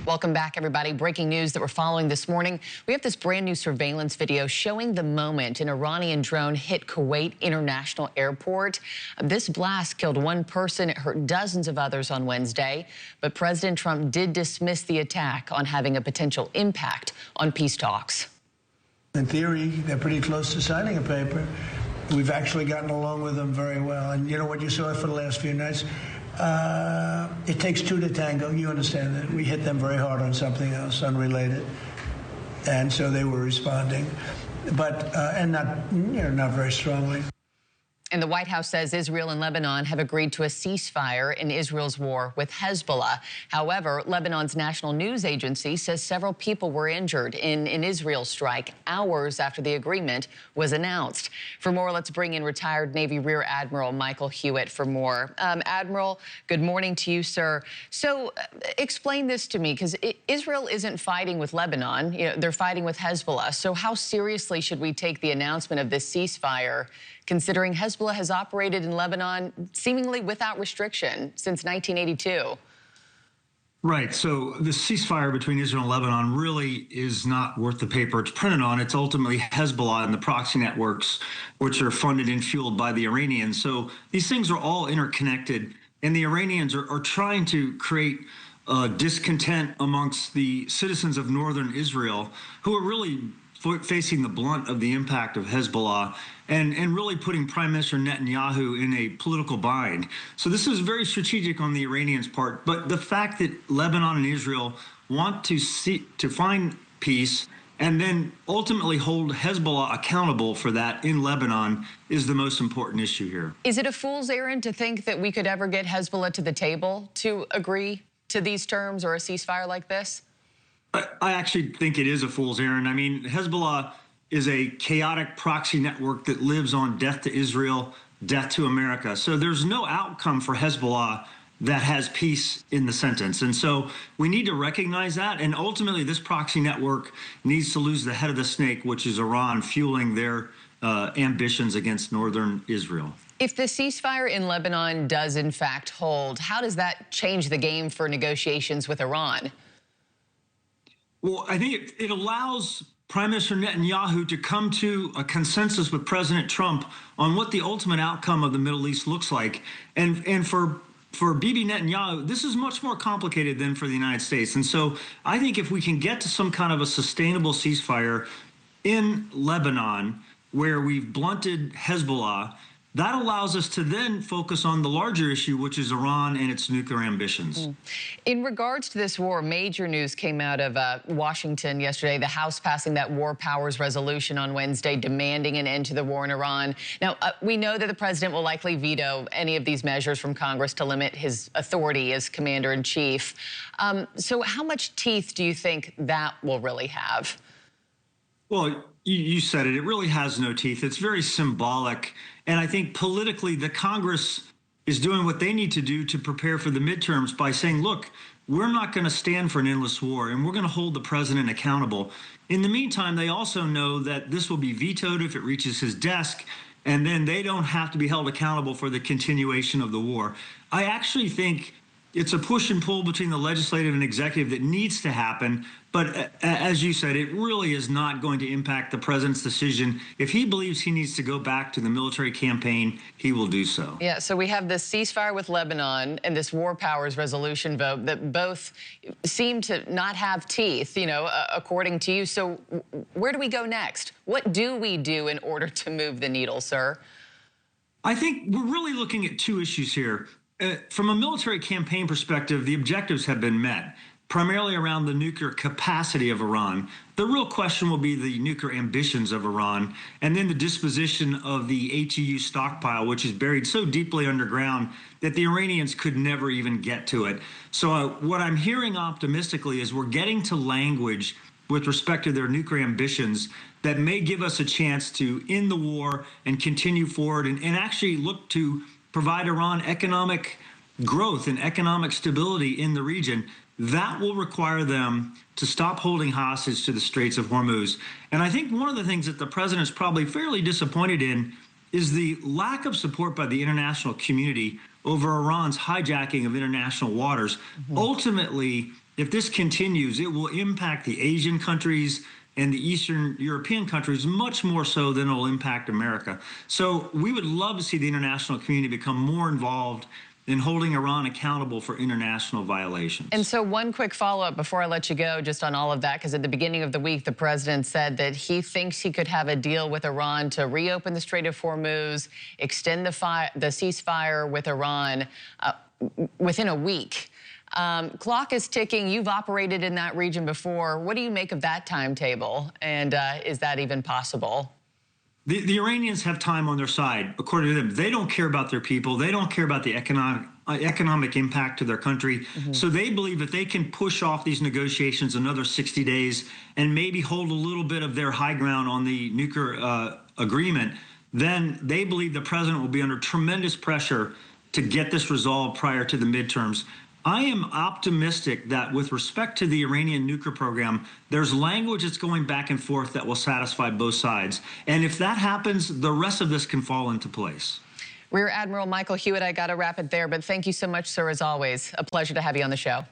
Welcome back, everybody. Breaking news that we're following this morning. We have this brand new surveillance video showing the moment an Iranian drone hit Kuwait International Airport. This blast killed one person. It hurt dozens of others on Wednesday. But President Trump did dismiss the attack on having a potential impact on peace talks. In theory, they're pretty close to signing a paper. We've actually gotten along with them very well. And you know what you saw for the last few nights? It takes two to tango. You understand that. We hit them very hard on something else, unrelated. And so they were responding, but, and not very strongly. And the White House says Israel and Lebanon have agreed to a ceasefire in Israel's war with Hezbollah. However, Lebanon's national news agency says several people were injured in an Israel strike hours after the agreement was announced. For more, let's bring in retired Navy Rear Admiral Michael Hewitt for more. Admiral, good morning to you, sir. So explain this to me, because Israel isn't fighting with Lebanon. You know, they're fighting with Hezbollah. So how seriously should we take the announcement of this ceasefire, considering Hezbollah has operated in Lebanon seemingly without restriction since 1982? Right. So the ceasefire between Israel and Lebanon really is not worth the paper it's printed on. It's ultimately Hezbollah and the proxy networks, which are funded and fueled by the Iranians. So these things are all interconnected, and the Iranians are trying to create discontent amongst the citizens of northern Israel, who are really facing the blunt of the impact of Hezbollah and really putting Prime Minister Netanyahu in a political bind. So this is very strategic on the Iranians' part. But the fact that Lebanon and Israel want to find peace and then ultimately hold Hezbollah accountable for that in Lebanon is the most important issue here. Is it a fool's errand to think that we could ever get Hezbollah to the table to agree to these terms or a ceasefire like this? I actually think it is a fool's errand. I mean, Hezbollah is a chaotic proxy network that lives on death to Israel, death to America. So there's no outcome for Hezbollah that has peace in the sentence. And so we need to recognize that. And ultimately, this proxy network needs to lose the head of the snake, which is Iran, fueling their ambitions against northern Israel. If the ceasefire in Lebanon does, in fact, hold, how does that change the game for negotiations with Iran? Well, I think it allows Prime Minister Netanyahu to come to a consensus with President Trump on what the ultimate outcome of the Middle East looks like. And for Bibi Netanyahu, this is much more complicated than for the United States. And so I think if we can get to some kind of a sustainable ceasefire in Lebanon, where we've blunted Hezbollah, that allows us to then focus on the larger issue, which is Iran and its nuclear ambitions. In regards to this war, major news came out of Washington yesterday. The House passing that war powers resolution on Wednesday, demanding an end to the war in Iran. Now, we know that the president will likely veto any of these measures from Congress to limit his authority as commander-in-chief. So how much teeth do you think that will really have? Well, you said it. It really has no teeth. It's very symbolic. And I think politically, the Congress is doing what they need to do to prepare for the midterms by saying, look, we're not going to stand for an endless war, and we're going to hold the president accountable. In the meantime, they also know that this will be vetoed if it reaches his desk, and then they don't have to be held accountable for the continuation of the war. I actually think it's a push and pull between the legislative and executive that needs to happen. But as you said, it really is not going to impact the president's decision. If he believes he needs to go back to the military campaign, he will do so. Yeah, so we have this ceasefire with Lebanon and this war powers resolution vote that both seem to not have teeth, you know, according to you. So where do we go next? What do we do in order to move the needle, sir? I think we're really looking at two issues here. From a military campaign perspective, the objectives have been met, primarily around the nuclear capacity of Iran. The real question will be the nuclear ambitions of Iran, and then the disposition of the HEU stockpile, which is buried so deeply underground that the Iranians could never even get to it. So what I'm hearing optimistically is we're getting to language with respect to their nuclear ambitions that may give us a chance to end the war and continue forward and actually look to provide Iran economic growth and economic stability in the region. That will require them to stop holding hostage to the Straits of Hormuz. And I think one of the things that the president is probably fairly disappointed in is the lack of support by the international community over Iran's hijacking of international waters. Ultimately, if this continues, it will impact the Asian countries and the Eastern European countries much more so than it'll impact America. So we would love to see the international community become more involved in holding Iran accountable for international violations. And so one quick follow-up before I let you go just on all of that, because at the beginning of the week, the president said that he thinks he could have a deal with Iran to reopen the Strait of Hormuz, extend the ceasefire with Iran within a week. Clock is ticking. You've operated in that region before. What do you make of that timetable? And is that even possible? The Iranians have time on their side, according to them. They don't care about their people. They don't care about the economic impact to their country. So they believe that they can push off these negotiations another 60 days and maybe hold a little bit of their high ground on the nuclear agreement. Then they believe the president will be under tremendous pressure to get this resolved prior to the midterms. I am optimistic that with respect to the Iranian nuclear program, there's language that's going back and forth that will satisfy both sides. And if that happens, the rest of this can fall into place. Rear Admiral Michael Hewitt, I got to wrap it there, but thank you so much, sir, as always. A pleasure to have you on the show.